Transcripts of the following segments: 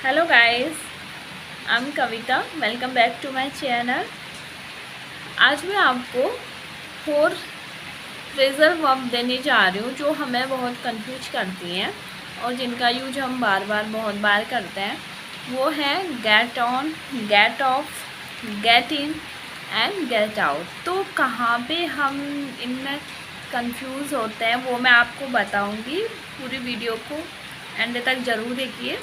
Hello guys, I am Kavita. Welcome back to my channel. आज मैं आपको 4 फ्रेजल वर्ब देने जा रही हूँ जो हमें बहुत कंफ्यूज करती हैं और जिनका यूज हम बार बार बहुत बार करते हैं। वो है get on, get off, get in and get out. तो कहाँ पे हम इनमें कंफ्यूज होते हैं वो मैं आपको बताऊँगी। पूरी वीडियो को एंड तक ज़रूर देखिए।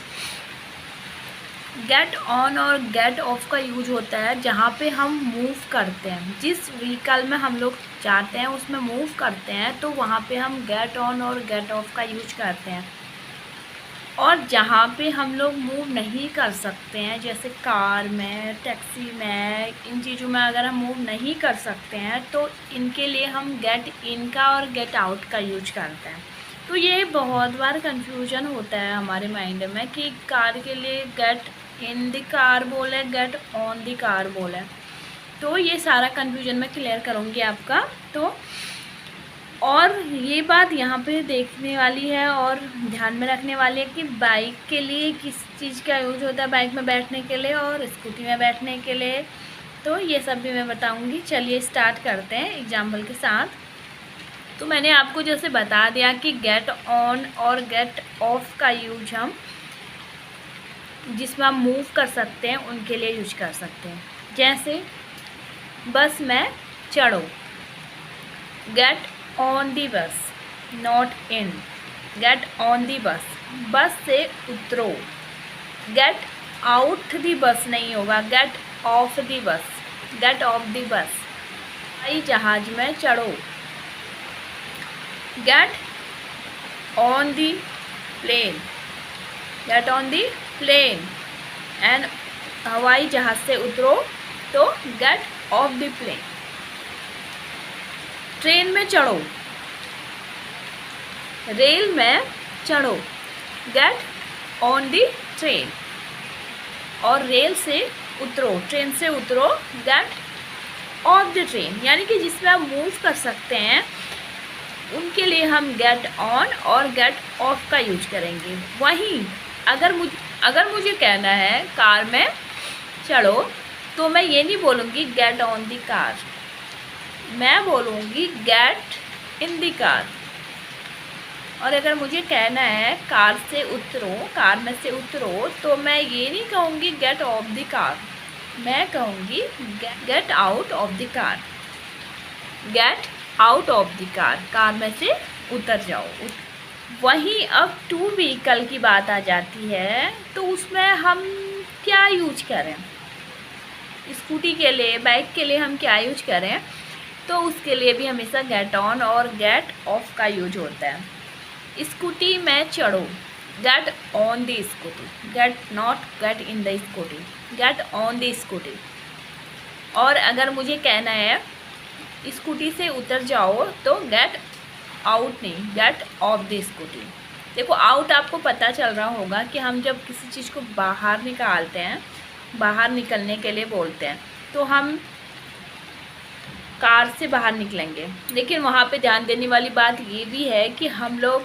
गेट ऑन और गेट ऑफ का यूज होता है जहाँ पे हम मूव करते हैं। जिस व्हीकल में हम लोग जाते हैं उसमें मूव करते हैं तो वहाँ पे हम गेट ऑन और गेट ऑफ का यूज करते हैं। और जहाँ पे हम लोग मूव नहीं कर सकते हैं, जैसे कार में, टैक्सी में, इन चीज़ों में अगर हम मूव नहीं कर सकते हैं तो इनके लिए हम गेट इन का और गेट आउट का यूज करते हैं। तो ये बहुत बार कंफ्यूजन होता है हमारे माइंड में कि कार के लिए गेट इन द कार बोले, गेट ऑन द कार बोले। तो ये सारा कंफ्यूजन मैं क्लियर करूँगी आपका। तो और ये बात यहाँ पे देखने वाली है और ध्यान में रखने वाली है कि बाइक के लिए किस चीज़ का यूज होता है, बाइक में बैठने के लिए और स्कूटी में बैठने के लिए। तो ये सब भी मैं बताऊँगी। चलिए स्टार्ट करते हैं एग्जाम्पल के साथ। तो मैंने आपको जैसे बता दिया कि गेट ऑन और गेट ऑफ का यूज हम जिसमें हम मूव कर सकते हैं उनके लिए यूज कर सकते हैं। जैसे बस में चढ़ो, गेट ऑन दी बस, नॉट इन। गेट ऑन दी बस, बस से उतरो। गेट आउट दी बस नहीं होगा, गेट ऑफ दी बस, गेट ऑफ दी बस। हवाई जहाज में चढ़ो, get on the plane, get on the plane. And हवाई जहाज से उतरो तो get off the plane. Train में चढ़ो, रेल में चढ़ो, गेट ऑन द ट्रेन। और रेल से उतरो, ट्रेन से उतरो, गेट ऑफ द ट्रेन। यानी कि जिसमें आप मूव कर सकते हैं उनके लिए हम गेट ऑन और गेट ऑफ का यूज करेंगे। वहीं अगर मुझे कहना है कार में चढ़ो तो मैं ये नहीं बोलूँगी गेट ऑन दी कार, मैं बोलूँगी गेट इन दी कार। और अगर मुझे कहना है कार से उतरो, कार में से उतरो, तो मैं ये नहीं कहूँगी गेट ऑफ दी कार, मैं कहूँगी get out of the car, get out of the car, car में से उतर जाओ। वहीं अब टू व्हीकल की बात आ जाती है तो उसमें हम क्या यूज करें। स्कूटी के लिए, बाइक के लिए हम क्या यूज करें, तो उसके लिए भी हमेशा गेट ऑन और गेट ऑफ का यूज होता है। स्कूटी में चढ़ो, get on the scooty, get not get in the scooty, get on the scooty. और अगर मुझे कहना है स्कूटी से उतर जाओ तो गेट आउट नहीं, गेट ऑफ द स्कूटी। देखो आउट आपको पता चल रहा होगा कि हम जब किसी चीज़ को बाहर निकालते हैं, बाहर निकलने के लिए बोलते हैं, तो हम कार से बाहर निकलेंगे। लेकिन वहाँ पे ध्यान देने वाली बात ये भी है कि हम लोग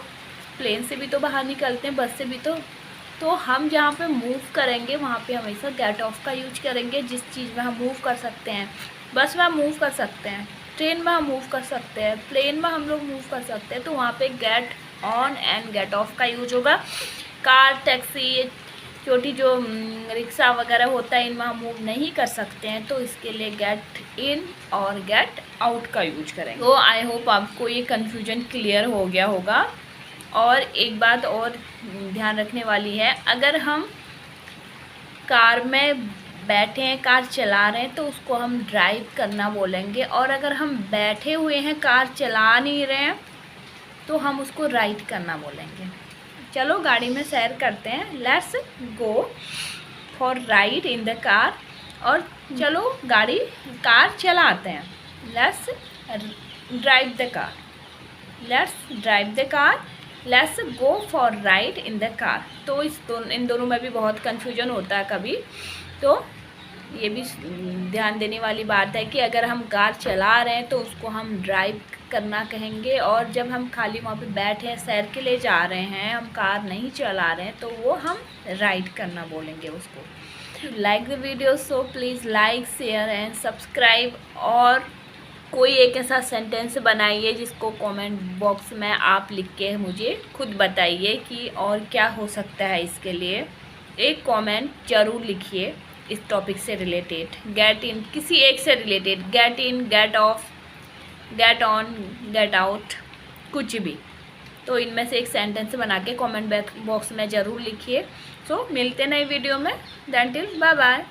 प्लेन से भी तो बाहर निकलते हैं, बस से भी तो हम जहाँ पे मूव करेंगे वहाँ पे हमेशा गेट ऑफ का यूज करेंगे। जिस चीज़ में हम मूव कर सकते हैं, बस में हम मूव कर सकते हैं, ट्रेन में हम मूव कर सकते हैं, प्लेन में हम लोग मूव कर सकते हैं, तो वहाँ पे get on and get off का यूज होगा। कार, टैक्सी, छोटी जो रिक्शा वगैरह होता है इनमें हम मूव नहीं कर सकते हैं, तो इसके लिए गेट इन और गेट आउट का यूज करेंगे। तो आई होप आपको ये कन्फ्यूजन क्लियर हो गया होगा। और एक बात और ध्यान रखने वाली है, अगर हम कार में बैठे हैं, कार चला रहे हैं, तो उसको हम ड्राइव करना बोलेंगे। और अगर हम बैठे हुए हैं, कार चला नहीं रहे हैं, तो हम उसको राइड करना बोलेंगे। चलो गाड़ी में सैर करते हैं, let's go for ride in the car. और चलो कार चलाते हैं, let's drive the car, let's drive the car, let's go for ride in the car. तो इन दोनों में भी बहुत कन्फ्यूजन होता है कभी। तो ये भी ध्यान देने वाली बात है कि अगर हम कार चला रहे हैं तो उसको हम ड्राइव करना कहेंगे, और जब हम खाली वहाँ पे बैठे हैं, सैर के लिए जा रहे हैं, हम कार नहीं चला रहे हैं, तो वो हम राइड करना बोलेंगे उसको। Like the video, so please like, share and subscribe. और कोई एक ऐसा सेंटेंस बनाइए जिसको कमेंट बॉक्स में आप लिख के मुझे खुद बताइए कि और क्या हो सकता है इसके लिए। एक कमेंट ज़रूर लिखिए इस टॉपिक से रिलेटेड, गेट इन, किसी एक से related, get in, get off, get on, get out, कुछ भी। तो इनमें से एक सेंटेंस बना के कमेंट बॉक्स में ज़रूर लिखिए। सो मिलते नए वीडियो में, देन टिल बाय बाय।